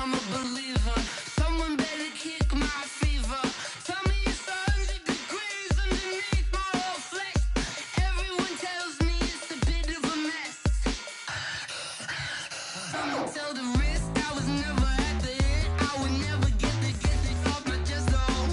I'm a believer. Someone better kick my fever. Tell me it's 100 degrees underneath my whole flesh. Everyone tells me it's a bit of a mess. Someone tell the risk I was never at the hit. I would never get the off my chest though.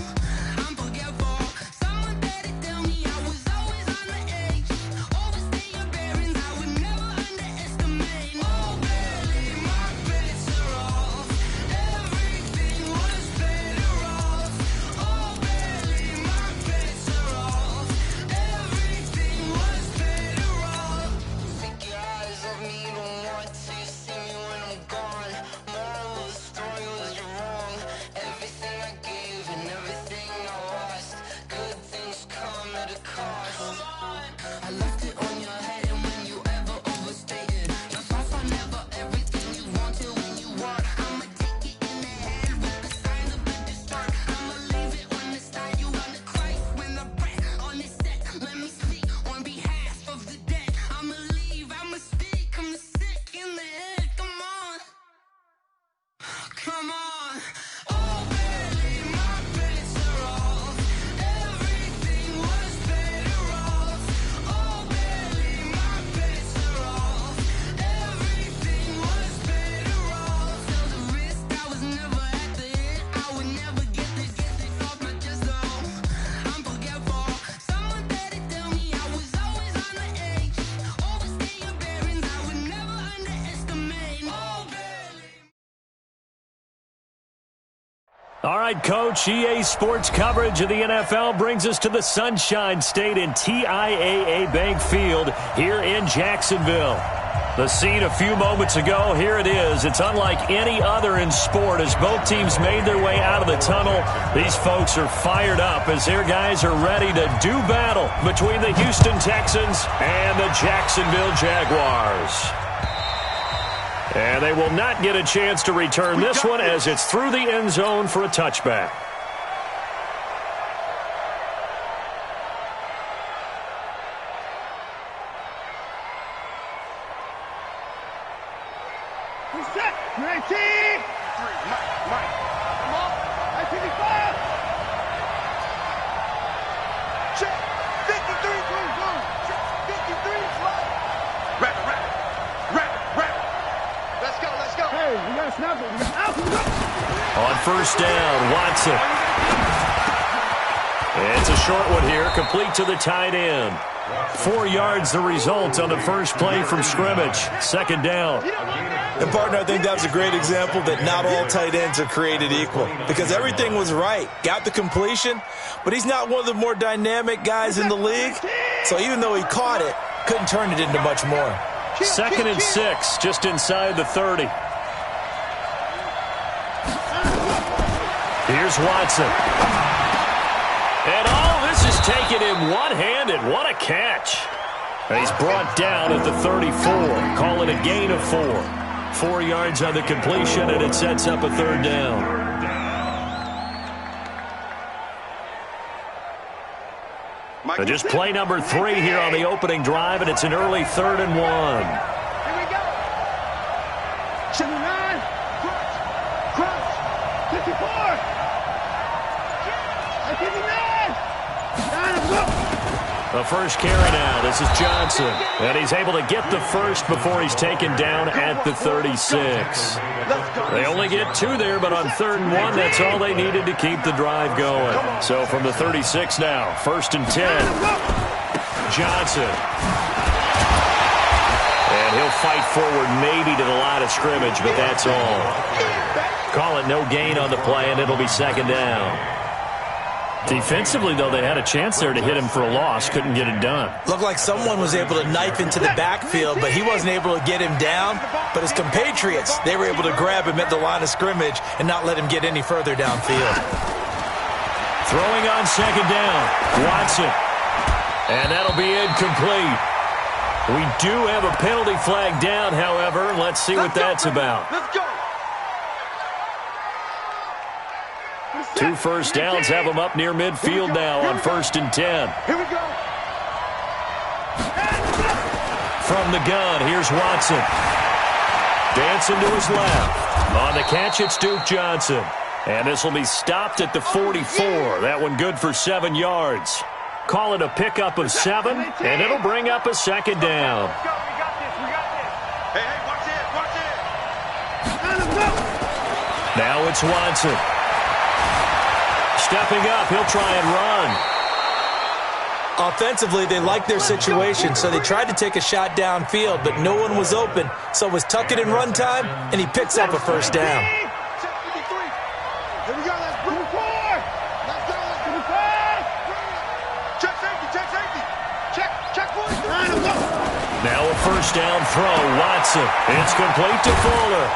I'm forgetful. Someone better tell me I was always on the edge. Overstay your bearings, I would never underestimate. Oh barely, my bets are off. Everything was better off. Oh barely, my bets are off. Everything was better off. Take your eyes off me, don't want to see me when I'm gone. Moral of the story was you're wrong. Everything I gave and everything I lost. Good things come at a cost. I left it on your head, and when you ever overstated, your thoughts are never everything you wanted when you want. I'ma take it in the head with the signs of a distort. I'ma leave it on the side. You on the Christ when the breath on this set. Let me speak on behalf of the dead. I'ma leave, I'ma speak. I'm the sick in the head. Come on, come on. Oh, barely, my bets are off. Everything was better off. Oh, barely, my bets are off. Everything was better off. Tell the risk I was never at the hit. I would never get this off my chest though. I'm forgetful. Someone better tell me I was always on the edge. Overstay your bearings, I would never underestimate. Oh, barely. All right, Coach, EA Sports coverage of the NFL brings us to the Sunshine State in TIAA Bank Field here in Jacksonville. The scene a few moments ago, here it is. It's unlike any other in sport as both teams made their way out of the tunnel. These folks are fired up as their guys are ready to do battle between the Houston Texans and the Jacksonville Jaguars. And they will not get a chance to return this one as it's through the end zone for a touchback. Set. 19. 3. Mike. Come on. 1985. Check. 53. Boom. Check. 53. Mike. Rapid. Let's go. Hey, we got to snap it. On first down, Watson. It's a short one here, complete to the tight end. 4 yards the result on the first play from scrimmage. Second down. And, partner, I think that was a great example that not all tight ends are created equal because everything was right. Got the completion, but he's not one of the more dynamic guys in the league. So even though he caught it, couldn't turn it into much more. 2nd and 6, just inside the 30. Here's Watson. And this is taken in one-handed. What a catch. He's brought down at the 34. Call it a gain of 4. 4 yards on the completion, and it sets up a third down. So just play number 3 here on the opening drive, and it's an early 3rd and 1. Here we go. 79. Crunch. 54. 59. 9. The first carry now. This is Johnson. And he's able to get the first before he's taken down at the 36. They only get 2 there, but on 3rd and 1, that's all they needed to keep the drive going. So from the 36 now, 1st and 10. Johnson. And he'll fight forward maybe to the line of scrimmage, but that's all. Call it no gain on the play, and it'll be 2nd down. Defensively, though, they had a chance there to hit him for a loss. Couldn't get it done. Looked like someone was able to knife into the backfield, but he wasn't able to get him down. But his compatriots, they were able to grab him at the line of scrimmage and not let him get any further downfield. Throwing on 2nd down, Watson. And that'll be incomplete. We do have a penalty flag down, however. Let's see what that's about. Let's go. 2 first downs have them up near midfield now on 1st and 10. Here we go. From the gun, here's Watson. Dancing to his left. On the catch, it's Duke Johnson. And this will be stopped at the 44. That one good for 7 yards. Call it a pickup of 7, and it'll bring up a second down. We got this. Hey, watch it. Now it's Watson. Stepping up, he'll try and run. Offensively, they liked their situation, so they tried to take a shot downfield, but no one was open. So it was tuck it in run time, and he picks up a first down. Here we go. Let's move forward. Let's go. Check safety. Check 43. Now a first down throw, Watson. It's complete to Fuller.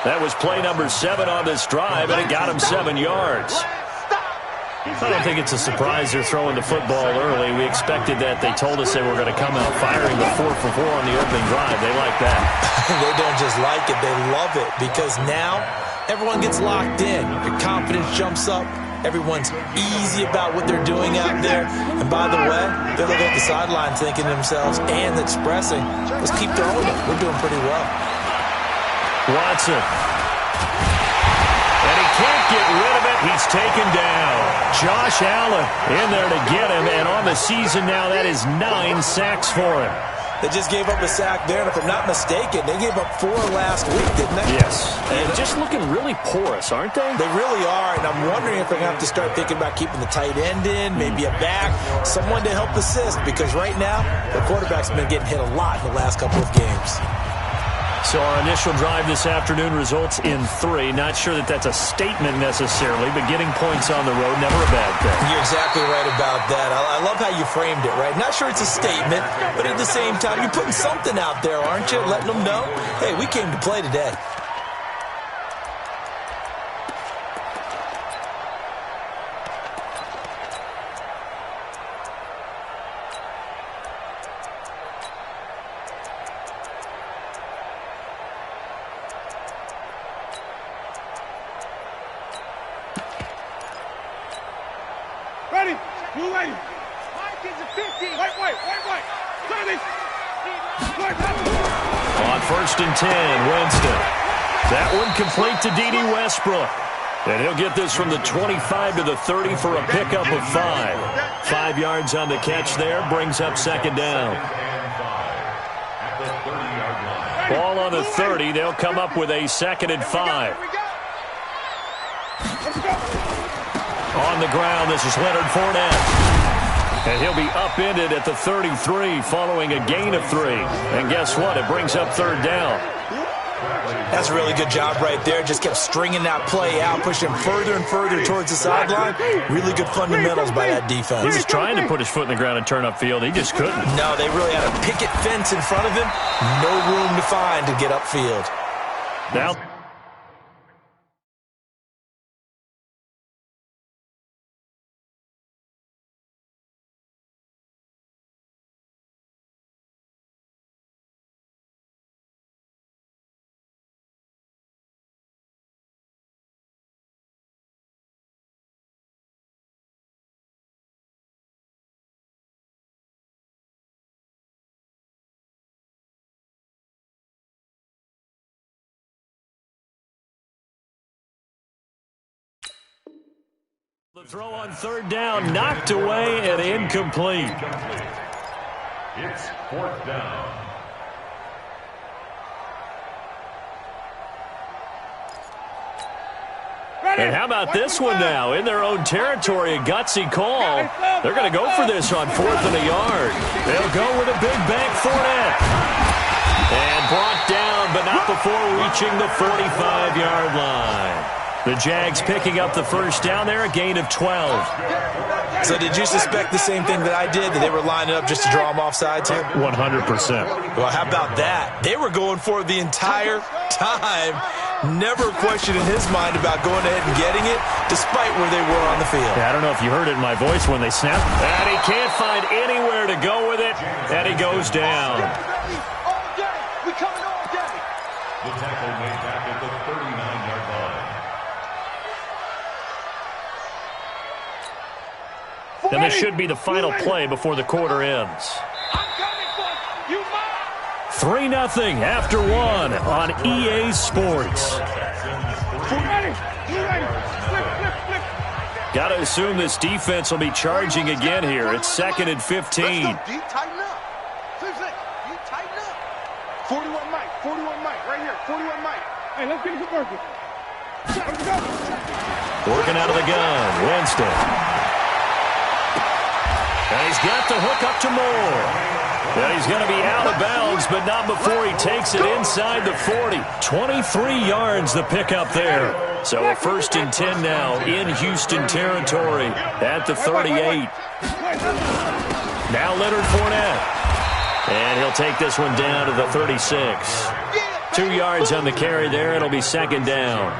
That was play number 7 on this drive, and it got him 7 yards. I don't think it's a surprise they're throwing the football early. We expected that. They told us they were going to come out firing the 4 for 4 on the opening drive. They like that. They don't just like it, they love it, because now everyone gets locked in. Your confidence jumps up. Everyone's easy about what they're doing out there. And by the way, they're looking at the sideline thinking to themselves and expressing, let's keep throwing it. We're doing pretty well. Watson. And he can't get rid of it. He's taken down. Josh Allen in there to get him. And on the season now, that is 9 sacks for him. They just gave up a sack there, and if I'm not mistaken, they gave up 4 last week, didn't they? Yes. And just looking really porous, aren't they? They really are, and I'm wondering if they're going to have to start thinking about keeping the tight end in, maybe a back, someone to help assist, because right now, the quarterback's been getting hit a lot in the last couple of games. So our initial drive this afternoon results in 3. Not sure that that's a statement necessarily, but getting points on the road, never a bad thing. You're exactly right about that. I love how you framed it, right? Not sure it's a statement, but at the same time, you're putting something out there, aren't you? Letting them know, hey, we came to play today. Ready. Blue lady. Mike is a 50. Wait. Service. On 1st and 10, Winston. That one complete to D.D. Westbrook. And he'll get this from the 25 to the 30 for a pickup of 5. 5 yards on the catch there, brings up second down. Ball on the 30, they'll come up with a 2nd and 5. On the ground, this is Leonard Fournette. And he'll be upended at the 33 following a gain of 3. And guess what? It brings up 3rd down. That's a really good job right there. Just kept stringing that play out, pushing him further and further towards the sideline. Really good fundamentals by that defense. He was trying to put his foot in the ground and turn upfield. He just couldn't. No, they really had a picket fence in front of him. No room to find to get upfield. Now, the throw on 3rd down, knocked away and incomplete. It's 4th down. And how about this one now? In their own territory, a gutsy call. They're going to go for this on 4th and a yard. They'll go with a big bank Fournette. And brought down, but not before reaching the 45-yard line. The Jags picking up the first down there, a gain of 12. So did you suspect the same thing that I did, that they were lining up just to draw them off sides here? 100%. Well, how about that? They were going for it the entire time. Never a question in his mind about going ahead and getting it, despite where they were on the field. Yeah, I don't know if you heard it in my voice when they snapped. And he can't find anywhere to go with it, and he goes down. We coming all day. The tackle made back at the 39-yard line. And this should be the final play before the quarter ends. I'm coming for you. You 3-0 after one on EA Sports. Ready. Flip, flip, flip. Got to assume this defense will be charging again here. It's 2nd and 15. Let's go, D. Tighten up. You tighten up. 41 Mike. 41 Mike. Right here. 41 Mike. Hey, let's get it working. Let's go. Working out of the gun. Winston. And he's got the hook up to Moore. And he's going to be out of bounds, but not before he takes it inside the 40. 23 yards the pickup there. So a 1st and 10 now in Houston territory at the 38. Now Leonard Fournette. And he'll take this one down to the 36. 2 yards on the carry there. It'll be 2nd down.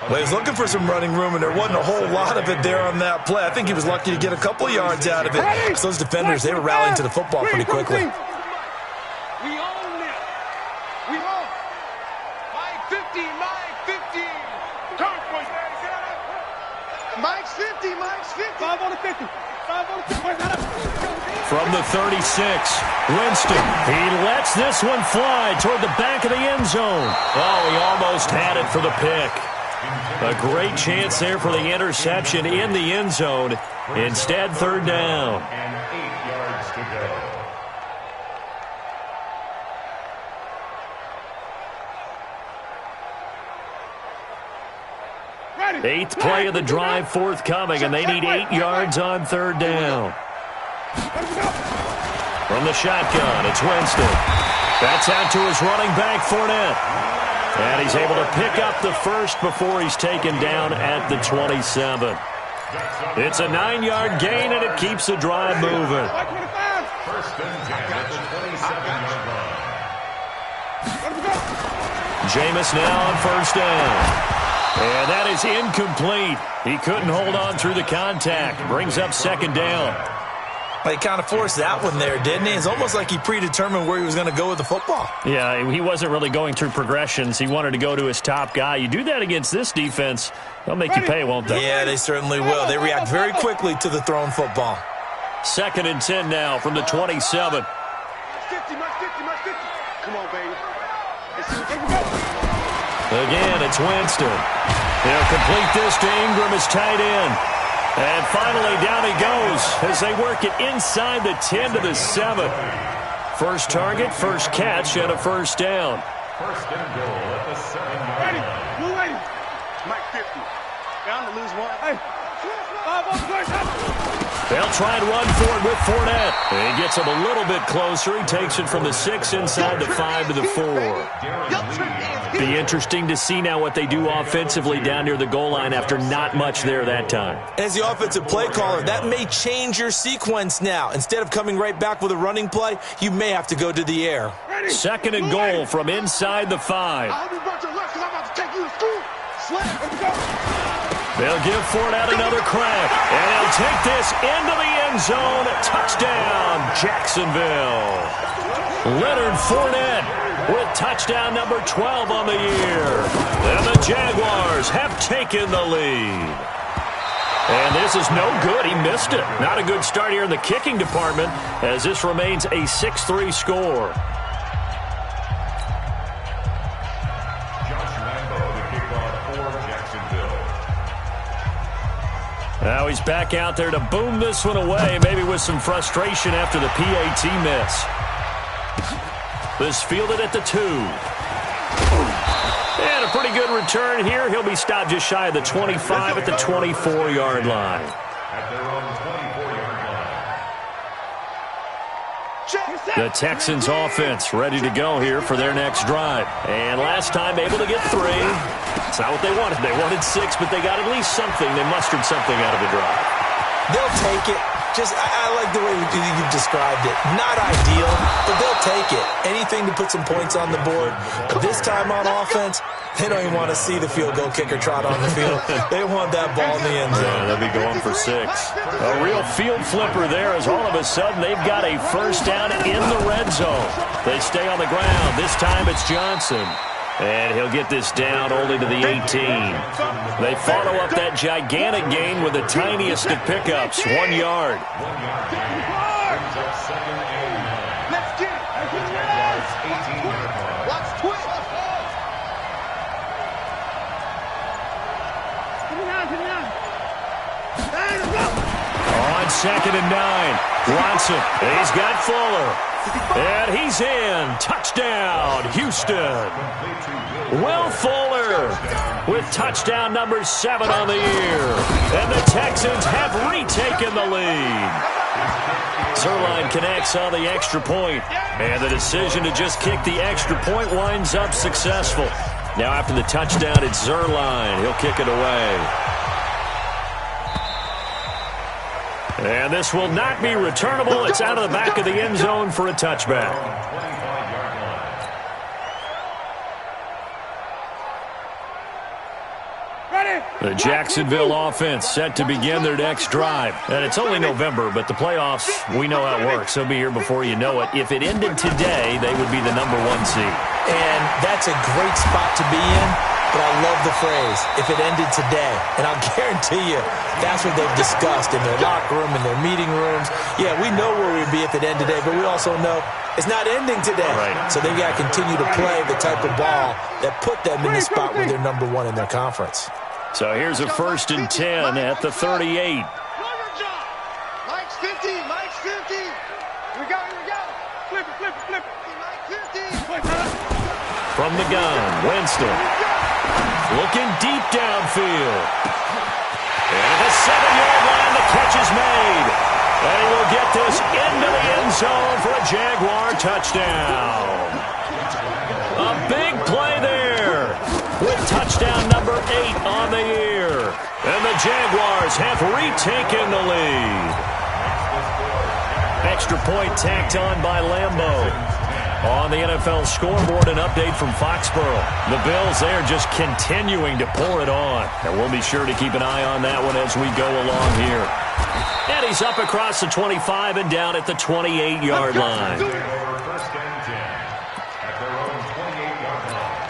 Well, he was looking for some running room, and there wasn't a whole lot of it there on that play. I think he was lucky to get a couple of yards out of it. Because those defenders, they were rallying to the football pretty quickly. We own this. We own. Mike 50, Mike 50. Turn point, man. Get up. Mike's 50, Mike's 50. 5 on the 50. 5 on the 50. From the 36, Winston. He lets this one fly toward the back of the end zone. Oh, he almost had it for the pick. A great chance there for the interception in the end zone. Instead, 3rd down. And 8 yards to go. Ready. 8th play of the drive forthcoming, and they need 8 yards on 3rd down. From the shotgun, it's Winston. That's out to his running back, Fournette. And he's able to pick up the first before he's taken down at the 27. It's a 9-yard gain, and it keeps the drive moving. 1st and 10 at the 27-yard line. Jameis now on 1st down. And that is incomplete. He couldn't hold on through the contact. Brings up 2nd down. He kind of forced that one there, didn't he? It's almost like he predetermined where he was going to go with the football. Yeah, he wasn't really going through progressions. He wanted to go to his top guy. You do that against this defense, they'll make you pay, won't they? Yeah, they certainly will. They react very quickly to the thrown football. 2nd and 10 now from the 27. 50, Mike 50, Mike 50. Come on, baby. Again, it's Winston. They'll complete this to Ingram as tight end. And finally, down he goes as they work it inside the 10 to the 7. First target, first catch, and a 1st down. 1st and goal at the 7-yard Ready. line. Blue lady. Mike 50. Down to lose one. Hey. 5 on the They'll try and run for it with Fournette. And he gets him a little bit closer. He takes it from the 6 inside the 5 to the 4. Be interesting to see now what they do offensively down near the goal line after not much there that time. As the offensive play caller, that may change your sequence now. Instead of coming right back with a running play, you may have to go to the air. 2nd and goal from inside the 5. I'll be about your left because I'm about to take you to school. Slam. Let's go. They'll give Fournette another crack, and he'll take this into the end zone. Touchdown, Jacksonville. Leonard Fournette with touchdown number 12 on the year. And the Jaguars have taken the lead. And this is no good. He missed it. Not a good start here in the kicking department as this remains a 6-3 score. Now he's back out there to boom this one away, maybe with some frustration after the PAT miss. This fielded at the 2. And a pretty good return here. He'll be stopped just shy of the 25 at the 24-yard line. At their own 24-yard line. The Texans offense ready to go here for their next drive. And last time able to get 3. It's not what they wanted. They wanted 6, but they got at least something. They mustered something out of the drive. They'll take it. I like the way you've described it. Not ideal, but they'll take it. Anything to put some points on the board. But this time on offense, they don't even want to see the field goal kicker trot on the field. They want that ball in the end zone. Yeah, they'll be going for 6. A real field flipper there as all of a sudden they've got a 1st down in the red zone. They stay on the ground. This time it's Johnson. And he'll get this down only to the 18. They follow up that gigantic gain with the tiniest of pickups, 1 yard. 1 yard gain. Brings up 2nd and 9. Let's get it. 2nd and 9. Watson, he's got Fuller. And he's in. Touchdown, Houston. Will Fuller with touchdown number 7 on the year. And the Texans have retaken the lead. Zuerlein connects on the extra point. And the decision to just kick the extra point winds up successful. Now after the touchdown, it's Zuerlein. He'll kick it away. And this will not be returnable. It's out of the back of the end zone for a touchback. The Jacksonville offense set to begin their next drive. And it's only November, but the playoffs, we know how it works. They'll be here before you know it. If it ended today, they would be the number 1 seed. And that's a great spot to be in, but I love the phrase, if it ended today. And I'll guarantee you, that's what they've discussed in their locker room, in their meeting rooms. Yeah, we know where we'd be if it ended today, but we also know it's not ending today. Right. So they've got to continue to play the type of ball that put them in the spot where they're number 1 in their conference. So here's a 1st and 10 at the 38. Mike's 50. Mike's 50. Here we go. Flip it. Mike 50. From the gun, Winston. Looking deep downfield. And at the 7-yard line, the catch is made. And he will get this into the end zone for a Jaguar touchdown. A big play there with touchdown number 8 on the year. And the Jaguars have retaken the lead. Extra point tacked on by Lambeau. On the NFL scoreboard, an update from Foxborough. The Bills, they are just continuing to pour it on. And we'll be sure to keep an eye on that one as we go along here. And he's up across the 25 and down at the 28-yard line. 1st and 10 at their own 28-yard line.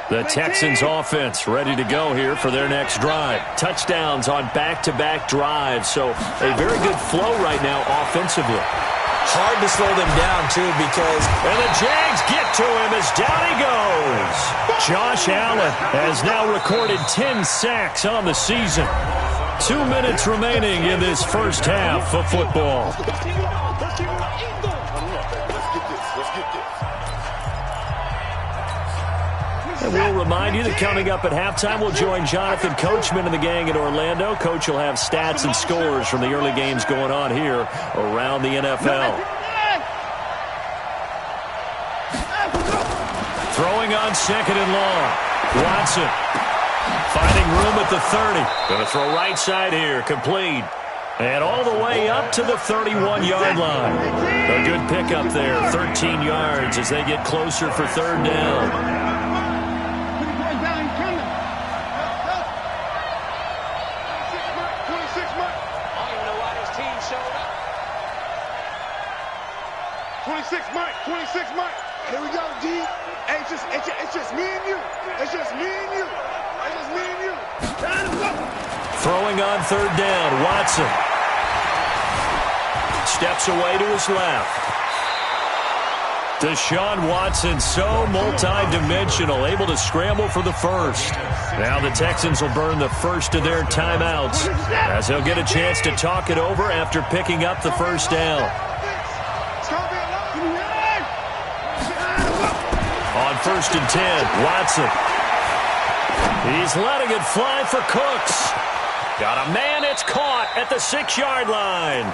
The Texans offense ready to go here for their next drive. Touchdowns on back-to-back drives, so a very good flow right now offensively. Hard to slow them down, too, because... And the Jags get to him as down he goes. Josh Allen has now recorded 10 sacks on the season. 2 minutes remaining in this first half of football. And we'll remind you that coming up at halftime, we'll join Jonathan Coachman and the gang in Orlando. Coach will have stats and scores from the early games going on here around the NFL. Throwing on 2nd and long. Watson finding room at the 30. Going to throw right side here. Complete. And all the way up to the 31-yard line. A good pickup there. 13 yards as they get closer for 3rd down. Mike. Here we go, D. Hey, it's just me and you. It's just me and you. Throwing on 3rd down, Watson. Steps away to his left. Deshaun Watson, so multi-dimensional, able to scramble for the first. Now the Texans will burn the first of their timeouts as they'll get a chance to talk it over after picking up the first down. On 1st and 10, Watson. He's letting it fly for Cooks. Got a man, it's caught at the 6-yard line.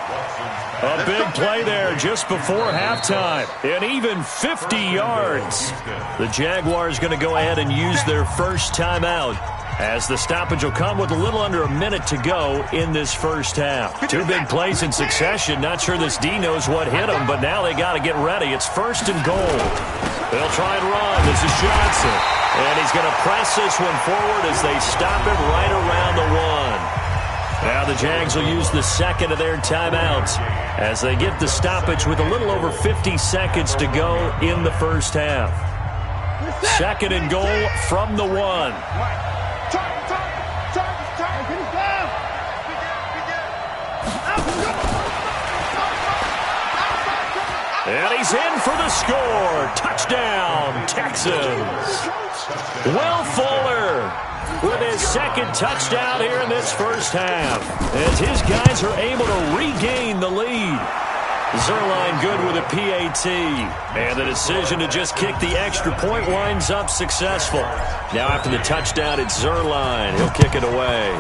A big play there just before halftime. And even 50 yards. The Jaguars going to go ahead and use their first timeout as the stoppage will come with a little under a minute to go in this first half. 2 big plays in succession. Not sure this D knows what hit him, but now they got to get ready. It's 1st and goal. They'll try and run. This is Johnson. And he's going to press this one forward as they stop it right around the 1. Now the Jags will use the 2nd of their timeouts as they get the stoppage with a little over 50 seconds to go in the first half. 2nd and goal from the 1. And he's in for the score. Touchdown, Texans. Will Fuller with his second touchdown here in this first half, as his guys are able to regain the lead. Zuerlein good with a PAT, and the decision to just kick the extra point winds up successful. Now after the touchdown, it's Zuerlein. He'll kick it away.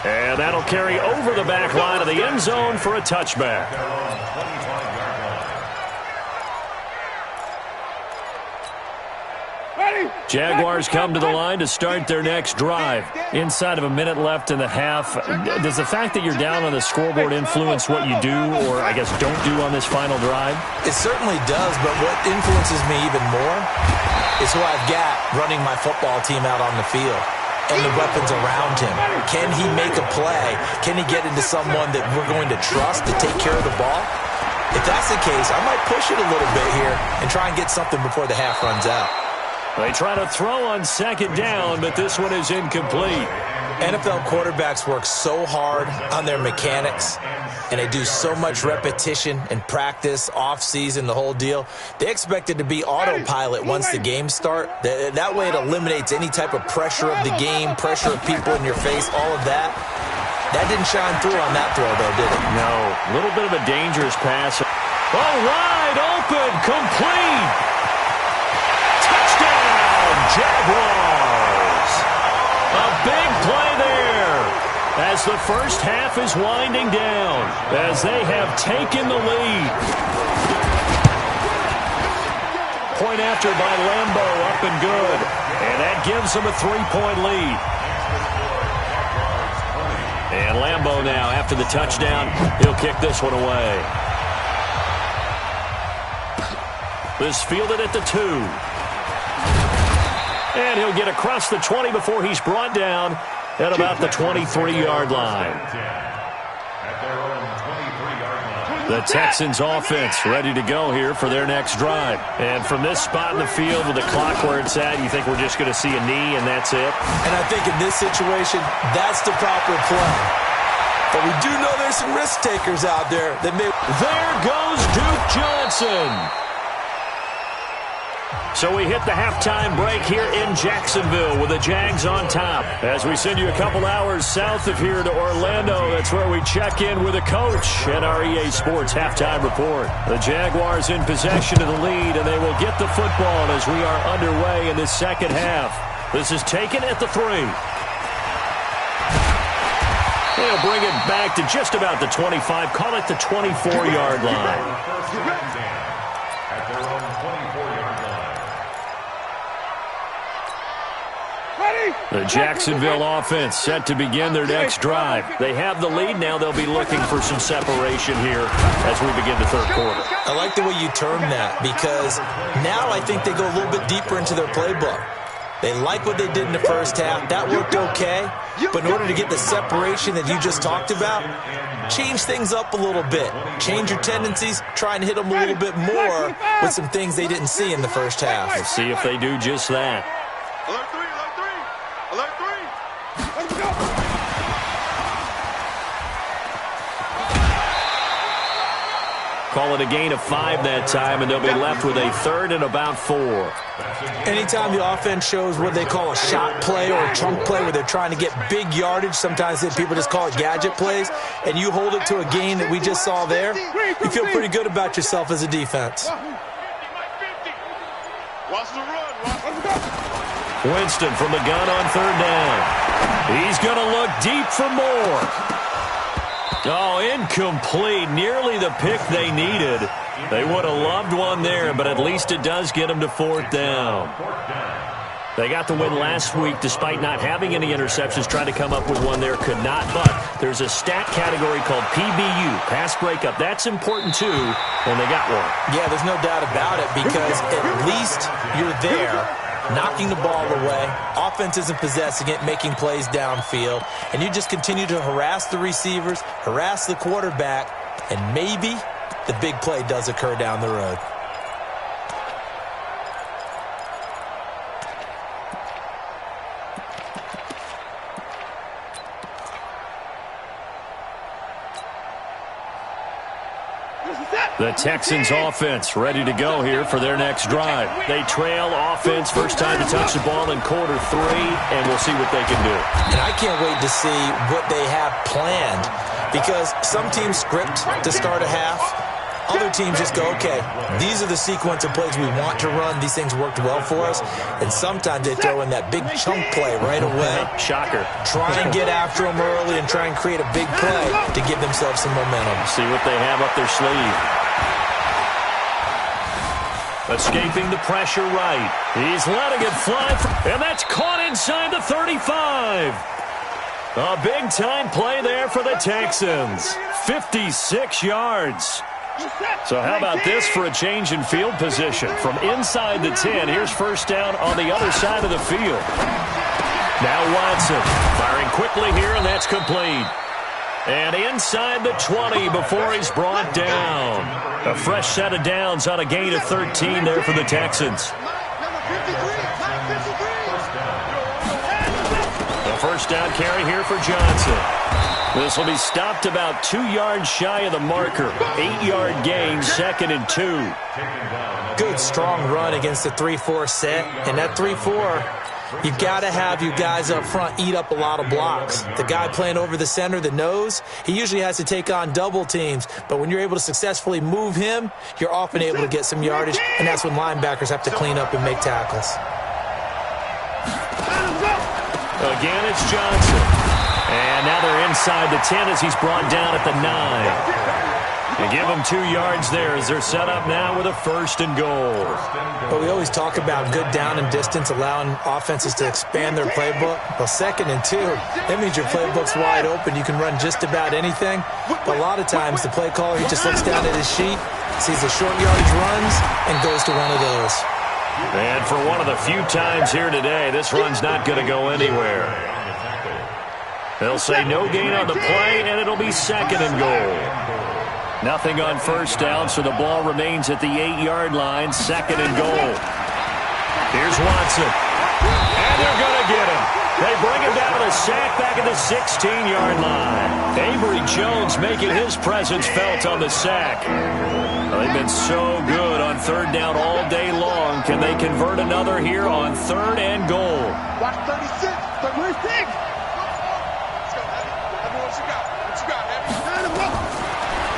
And that'll carry over the back line of the end zone for a touchback. Jaguars come to the line to start their next drive. Inside of a minute left in the half, does the fact that you're down on the scoreboard influence what you do, or I guess don't do on this final drive? It certainly does, but what influences me even more is who I've got running my football team out on the field and the weapons around him. Can he make a play? Can he get into someone that we're going to trust to take care of the ball? If that's the case, I might push it a little bit here and try and get something before the half runs out. They try to throw on second down, but this one is incomplete. NFL quarterbacks work so hard on their mechanics, and they do so much repetition and practice, off-season, the whole deal. They expect it to be autopilot once the games start. That way it eliminates any type of pressure of the game, pressure of people in your face, all of that. That didn't shine through on that throw, though, did it? No. A little bit of a dangerous pass. Oh, wide open, complete. Jaguars. A big play there as the first half is winding down, as they have taken the lead. Point after by Lambo, up and good. And that gives them a 3-point lead. And Lambo now, after the touchdown, he'll kick this one away. This fielded at the 2. And he'll get across the 20 before he's brought down at about the 23-yard line. The Texans offense ready to go here for their next drive. And from this spot in the field with the clock where it's at, you think we're just going to see a knee and that's it? And I think in this situation, that's the proper play. But we do know there's some risk takers out there that may... There goes Duke Johnson. So we hit the halftime break here in Jacksonville with the Jags on top. As we send you a couple hours south of here to Orlando, that's where we check in with a coach at our EA Sports Halftime Report. The Jaguars in possession of the lead, and they will get the football as we are underway in the second half. This is taken at the 3. They'll bring it back to just about the 25, call it the 24-yard line. The Jacksonville offense set to begin their next drive. They have the lead now. They'll be looking for some separation here as we begin the third quarter. I like the way you term that, because now I think they go a little bit deeper into their playbook. They like what they did in the first half. That worked okay. But in order to get the separation that you just talked about, change things up a little bit. Change your tendencies. Try and hit them a little bit more with some things they didn't see in the first half. Let's see if they do just that. Alert 3, alert 3. Alert 3. Let's go. Call it a gain of 5 that time, and they'll be left with a third and about 4. Anytime the offense shows what they call a shot play or a chunk play where they're trying to get big yardage, sometimes people just call it gadget plays, and you hold it to a gain that we just saw there, you feel pretty good about yourself as a defense. Watch the run. Let's go. Winston from the gun on third down. He's going to look deep for more. Oh, incomplete. Nearly the pick they needed. They would have loved one there, but at least it does get them to fourth down. They got the win last week despite not having any interceptions. Tried to come up with one there, could not. But there's a stat category called PBU, pass breakup. That's important too, and they got one. Yeah, there's no doubt about it, because at least you're there, knocking the ball away. Offense isn't possessing it, making plays downfield. And you just continue to harass the receivers, harass the quarterback, and maybe the big play does occur down the road. The Texans offense ready to go here for their next drive. They trail offense, first time to touch the ball in quarter 3, and we'll see what they can do. And I can't wait to see what they have planned, because some teams script to start a half. Other teams just go, okay, these are the sequence of plays we want to run. These things worked well for us. And sometimes they throw in that big chunk play right away. Shocker. Try and get after them early and try and create a big play to give themselves some momentum. See what they have up their sleeve. Escaping the pressure right. He's letting it fly, and that's caught inside the 35. A big-time play there for the Texans. 56 yards. So how about this for a change in field position? From inside the 10, here's first down on the other side of the field. Now Watson firing quickly here, and that's complete. And inside the 20 before he's brought down. A fresh set of downs on a gain of 13 there for the Texans. The first down carry here for Johnson. This will be stopped about 2 yards shy of the marker. 8-yard gain, 2nd and 2. Good, strong run against the 3-4 set. And that 3-4, you've got to have you guys up front eat up a lot of blocks. The guy playing over the center, the nose, he usually has to take on double teams. But when you're able to successfully move him, you're often able to get some yardage. And that's when linebackers have to clean up and make tackles. Again, it's Johnson. And now they're inside the 10 as he's brought down at the 9. And give them 2 yards there as they're set up now with a 1st and goal. But we always talk about good down and distance, allowing offenses to expand their playbook. Well, 2nd and 2, that means your playbook's wide open. You can run just about anything. But a lot of times the play caller, he just looks down at his sheet, sees the short yardage runs, and goes to one of those. And for one of the few times here today, this run's not going to go anywhere. They'll say no gain on the play, and it'll be 2nd and goal. Nothing on first down, so the ball remains at the 8-yard line, 2nd and goal. Here's Watson. And they're going to get him. They bring him down to the sack back at the 16-yard line. Avery Jones making his presence felt on the sack. Well, they've been so good on 3rd down all day long. Can they convert another here on 3rd and goal? Watch 36. 36.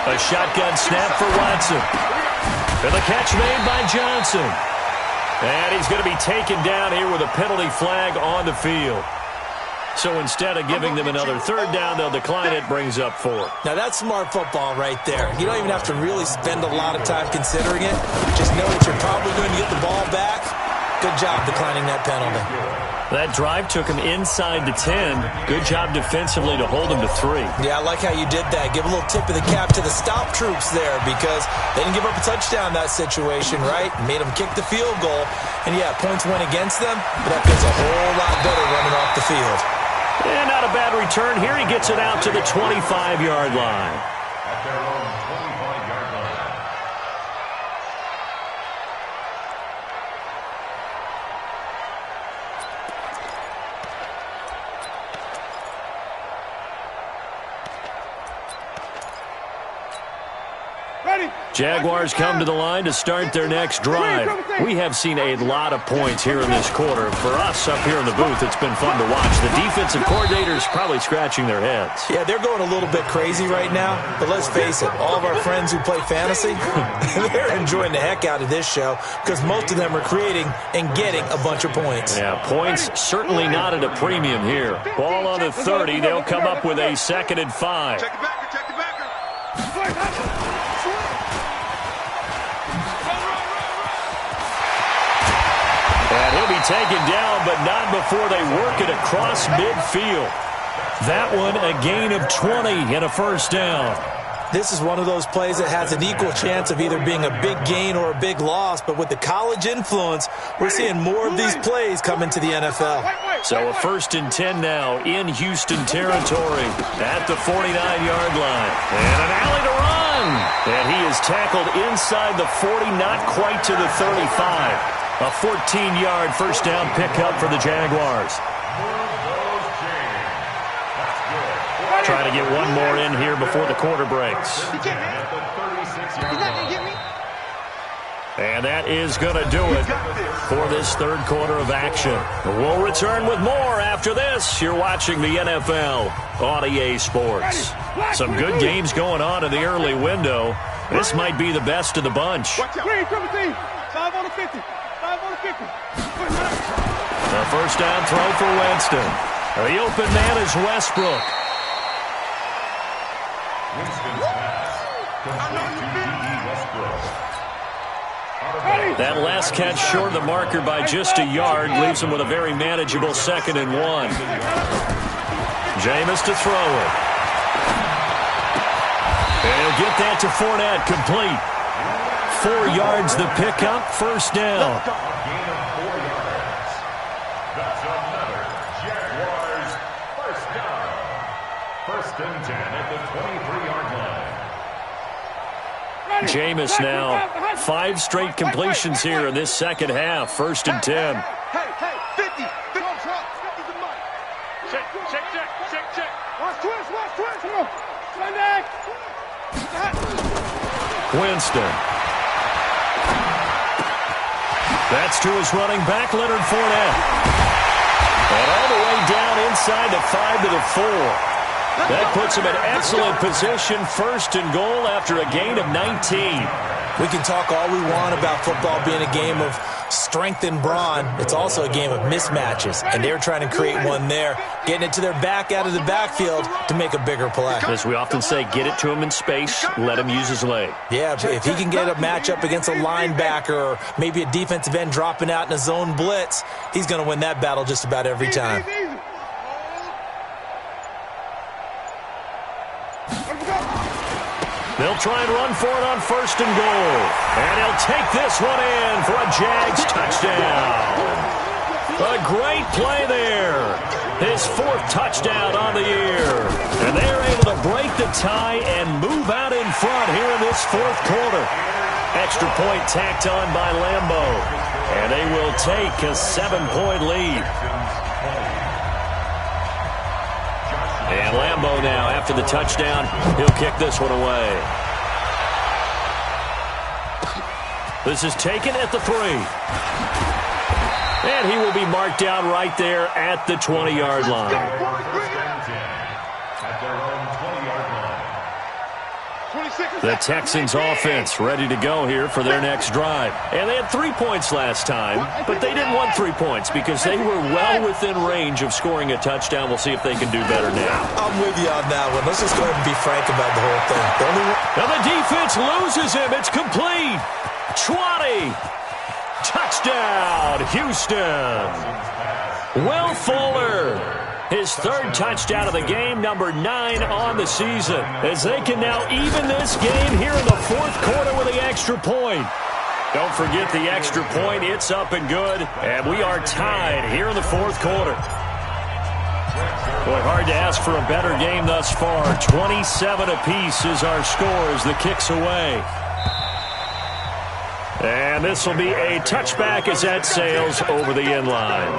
A shotgun snap for Watson. And the catch made by Johnson. And he's going to be taken down here with a penalty flag on the field. So instead of giving them another 3rd down, they'll decline it, brings up 4. Now that's smart football right there. You don't even have to really spend a lot of time considering it. Just know that you're probably going to get the ball back. Good job declining that penalty. That drive took him inside the 10. Good job defensively to hold him to 3. Yeah, I like how you did that. Give a little tip of the cap to the stop troops there, because they didn't give up a touchdown in that situation, right? Made them kick the field goal. And yeah, points went against them, but that feels a whole lot better running off the field. And not a bad return here. He gets it out to the 25-yard line. At their own 25-yard line. Jaguars come to the line to start their next drive. We have seen a lot of points here in this quarter. For us up here in the booth, it's been fun to watch. The defensive coordinators probably scratching their heads. Yeah, they're going a little bit crazy right now, but let's face it, all of our friends who play fantasy, they're enjoying the heck out of this show because most of them are creating and getting a bunch of points. Yeah, points certainly not at a premium here. Ball on the 30. They'll come up with a 2nd and 5. Check the backer, check the backer. And he'll be taken down, but not before they work it across midfield. That one, a gain of 20 and a 1st down. This is one of those plays that has an equal chance of either being a big gain or a big loss, but with the college influence, we're seeing more of these plays come into the NFL. So a 1st and 10 now in Houston territory at the 49-yard line. And an alley to run. And he is tackled inside the 40, not quite to the 35. A 14-yard 1st down pickup for the Jaguars. Trying to get one more in here before the quarter breaks. At the 36-yard line. And that is going to do it for this third quarter of action. We'll return with more after this. You're watching the NFL on EA Sports. Some good games going on in the early window. This might be the best of the bunch. Watch out. 5 on the 50. 5 on the 50. The first down throw for Winston. The open man is Westbrook. Winston's pass. Complete to D.E. Westbrook. That last catch short of the marker by just a yard leaves him with a very manageable 2nd and 1. Jameis to throw it. And he'll get that to Fournette, complete. 4 yards the pickup, first down. Gain of 4 yards. That's another Jaguars first down. 1st and 10 at the 23-yard line. Jameis now 5 straight completions here in this second half. 1st and 10. Hey, 50. 50 the money. Check. Watch twist. Come on. Run back. Winston. That's to his running back, Leonard Fournette. And all the way down inside the 5 to the 4. That puts him in excellent position, 1st and goal after a gain of 19. We can talk all we want about football being a game of strength and brawn. It's also a game of mismatches, and they're trying to create one there, getting it to their back out of the backfield to make a bigger play. As we often say, get it to him in space, let him use his leg. Yeah, if he can get a matchup against a linebacker or maybe a defensive end dropping out in a zone blitz, he's going to win that battle just about every time. They'll try and run for it on 1st and goal. And he'll take this one in for a Jags touchdown. A great play there. His 4th touchdown on the year. And they're able to break the tie and move out in front here in this 4th quarter. Extra point tacked on by Lambo. And they will take a 7-point lead. And Lambo now, after the touchdown, he'll kick this one away. This is taken at the 3. And he will be marked down right there at the 20-yard line. At their own 20-yard line. The Texans offense ready to go here for their next drive. And they had 3 points last time, but they didn't want 3 points because they were well within range of scoring a touchdown. We'll see if they can do better now. I'm with you on that one. Let's just go ahead and be frank about the whole thing. Now the defense loses him. It's complete. 20. Touchdown, Houston. Will Fuller. His 3rd touchdown of the game, number 9 on the season, as they can now even this game here in the 4th quarter with the extra point. Don't forget the extra point. It's up and good, and we are tied here in the 4th quarter. Boy, hard to ask for a better game thus far. 27 apiece is our score as the kick's away. And this will be a touchback as that sails over the end line.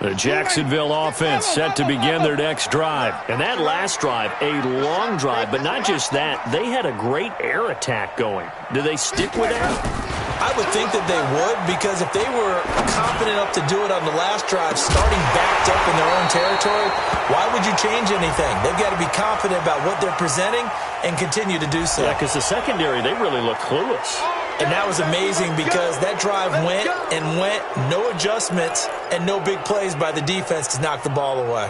The Jacksonville offense set to begin their next drive. And that last drive, a long drive, but not just that. They had a great air attack going. Do they stick with that? I would think that they would, because if they were confident enough to do it on the last drive, starting backed up in their own territory, why would you change anything? They've got to be confident about what they're presenting and continue to do so. Yeah, because the secondary, they really look clueless. And that was amazing because that drive went and went, no adjustments and no big plays by the defense to knock the ball away.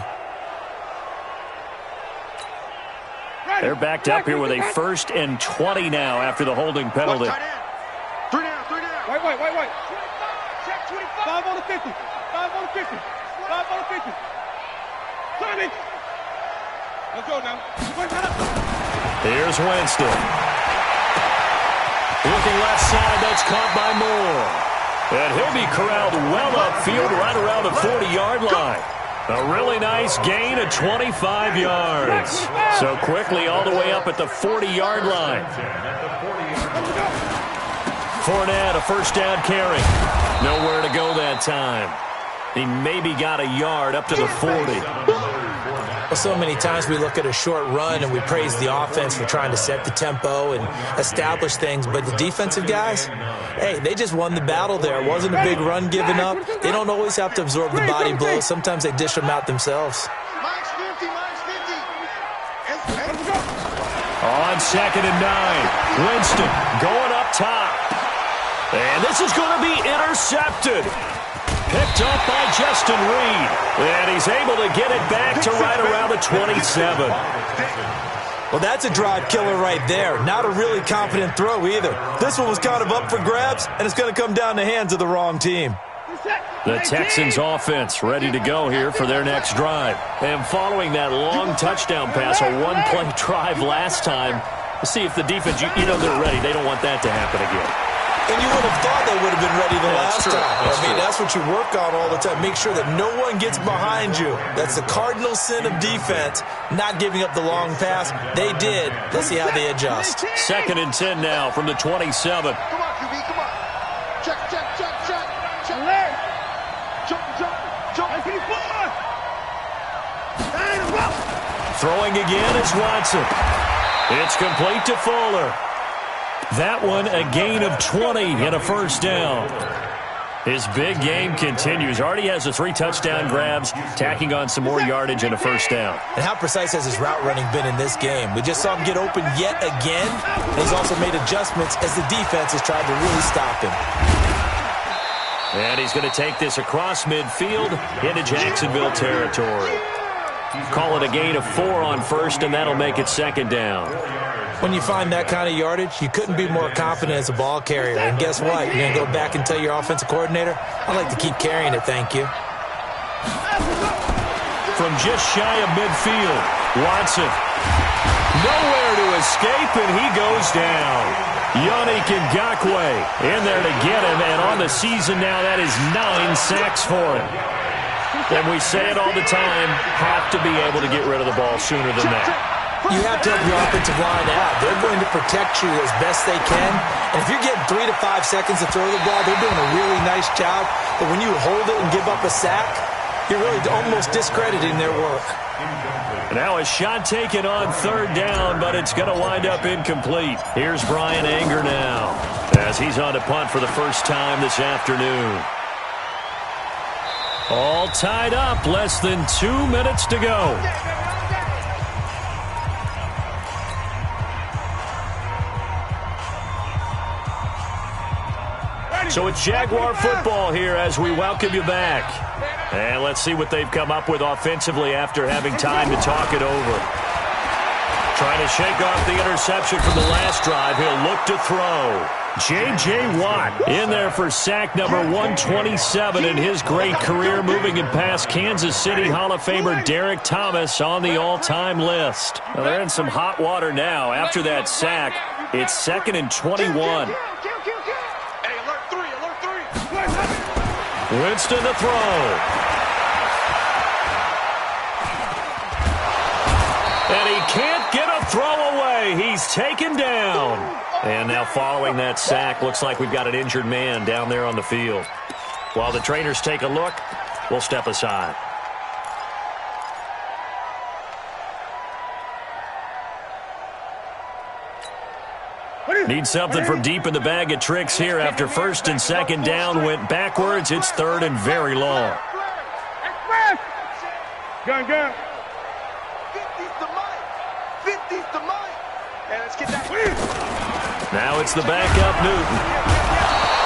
They're backed up here with a 1st and 20 now after the holding penalty. 3 down. White. Check 25. 5 on the 50. 5 on the 50. 5 on the 50. Tommy. Let's go now. Here's Winston. Looking left side, that's caught by Moore. And he'll be corralled well upfield right around the 40-yard line. A really nice gain of 25 yards. So quickly all the way up at the 40-yard line. Fournette, a first down carry. Nowhere to go that time. He maybe got a yard up to the 40. So many times we look at a short run and we praise the offense for trying to set the tempo and establish things, but the defensive guys, hey, they just won the battle there. It wasn't a big run given up. They don't always have to absorb the body blows. Sometimes they dish them out themselves. On 2nd and 9, Winston going up top. And this is going to be intercepted. Picked up by Justin Reed. And he's able to get it back to right around the 27. Well, that's a drive killer right there. Not a really confident throw either. This one was kind of up for grabs, and it's going to come down the hands of the wrong team. The Texans offense ready to go here for their next drive. And following that long touchdown pass, a one-play drive last time, we'll see if the defense, you know they're ready. They don't want that to happen again. And you would have thought they would have been ready the last time. That's what you work on all the time. Make sure that no one gets behind you. That's the cardinal sin of defense, not giving up the long pass. They did. Let's see how they adjust. 2nd and 10 now from the 27. Come on, QB, come on. Check. Jump. Throwing again is Watson. It's complete to Fuller. That one a gain of 20 and a first down. His big game continues. Already has the 3 touchdown grabs, tacking on some more yardage and a first down. And how precise has his route running been in this game? We just saw him get open yet again. And he's also made adjustments as the defense has tried to really stop him. And he's going to take this across midfield into Jacksonville territory. Call it a gain of 4 on first, and that'll make it 2nd down. When you find that kind of yardage, you couldn't be more confident as a ball carrier. And guess what? You're going to go back and tell your offensive coordinator, I'd like to keep carrying it, thank you. From just shy of midfield, Watson. Nowhere to escape, and he goes down. Yannick Ngakoue in there to get him, and on the season now, that is 9 sacks for him. And we say it all the time, have to be able to get rid of the ball sooner than that. You have to help your offensive line out. They're going to protect you as best they can. And if you're getting 3 to 5 seconds to throw the ball, they're doing a really nice job. But when you hold it and give up a sack, you're really almost discrediting their work. Now a shot taken on 3rd down, but it's going to wind up incomplete. Here's Brian Anger now as he's on to punt for the first time this afternoon. All tied up, less than 2 minutes to go. So it's Jaguar football here as we welcome you back. And let's see what they've come up with offensively after having time to talk it over. Trying to shake off the interception from the last drive. He'll look to throw. J.J. Watt in there for sack number 127 in his great career, moving it past Kansas City Hall of Famer Derek Thomas on the all-time list. Well, they're in some hot water now. After that sack, it's 2nd and 21. Winston to throw. And he can't get a throw away. He's taken down. And now following that sack, looks like we've got an injured man down there on the field. While the trainers take a look, we'll step aside. Need something from deep in the bag of tricks here after 1st and 2nd down went backwards. It's 3rd and very long. Gun. 50's the mic. 50's the mic. And let's get that. Now it's the backup Newton.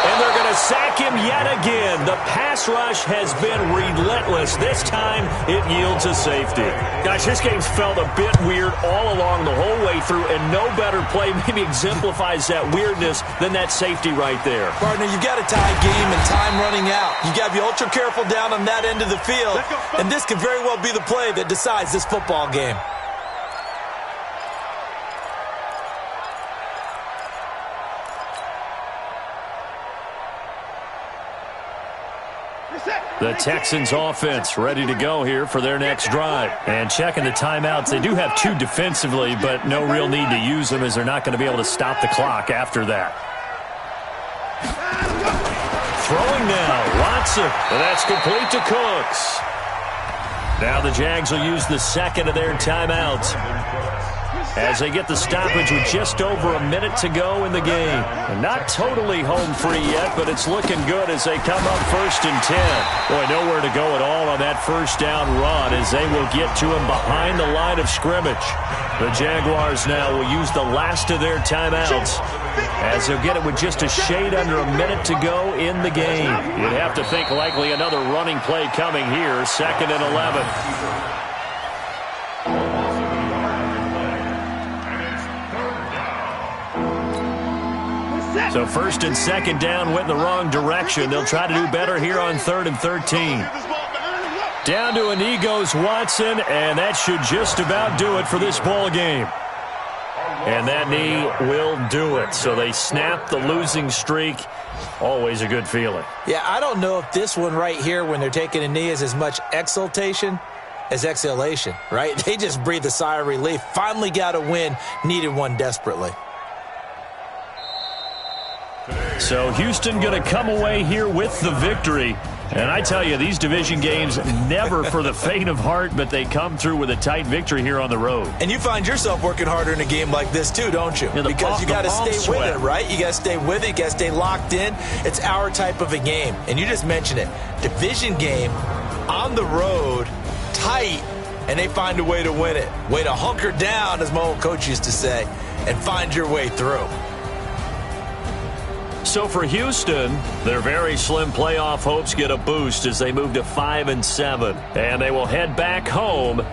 And they're going to sack him yet again. The pass rush has been relentless. This time it yields a safety. Gosh, this game's felt a bit weird all along the whole way through, and no better play maybe exemplifies that weirdness than that safety right there. Partner, you've got a tie game and time running out. You've got to be ultra careful down on that end of the field, and this could very well be the play that decides this football game. The Texans offense ready to go here for their next drive. And checking the timeouts, they do have 2 defensively, but no real need to use them as they're not going to be able to stop the clock after that. Throwing now, Watson. And that's complete to Cooks. Now the Jags will use the second of their timeouts as they get the stoppage with just over a minute to go in the game. And not totally home free yet, but it's looking good as they come up 1st and 10. Boy, nowhere to go at all on that first down run as they will get to him behind the line of scrimmage. The Jaguars now will use the last of their timeouts as they'll get it with just a shade under a minute to go in the game. You'd have to think likely another running play coming here, 2nd and 11. So 1st and 2nd down went in the wrong direction. They'll try to do better here on 3rd and 13. Down to a knee goes Watson, and that should just about do it for this ball game. And that knee will do it. So they snap the losing streak. Always a good feeling. Yeah, I don't know if this one right here when they're taking a knee is as much exultation as exhalation, right? They just breathe a sigh of relief. Finally got a win, needed one desperately. So Houston going to come away here with the victory. And I tell you, these division games never for the faint of heart, but they come through with a tight victory here on the road. And you find yourself working harder in a game like this too, don't you? Yeah, because you got to stay with it, right? You got to stay with it. You got to stay locked in. It's our type of a game. And you just mentioned it. Division game on the road, tight, and they find a way to win it. Way to hunker down, as my old coach used to say, and find your way through. So for Houston, their very slim playoff hopes get a boost as they move to 5 and 7. And they will head back home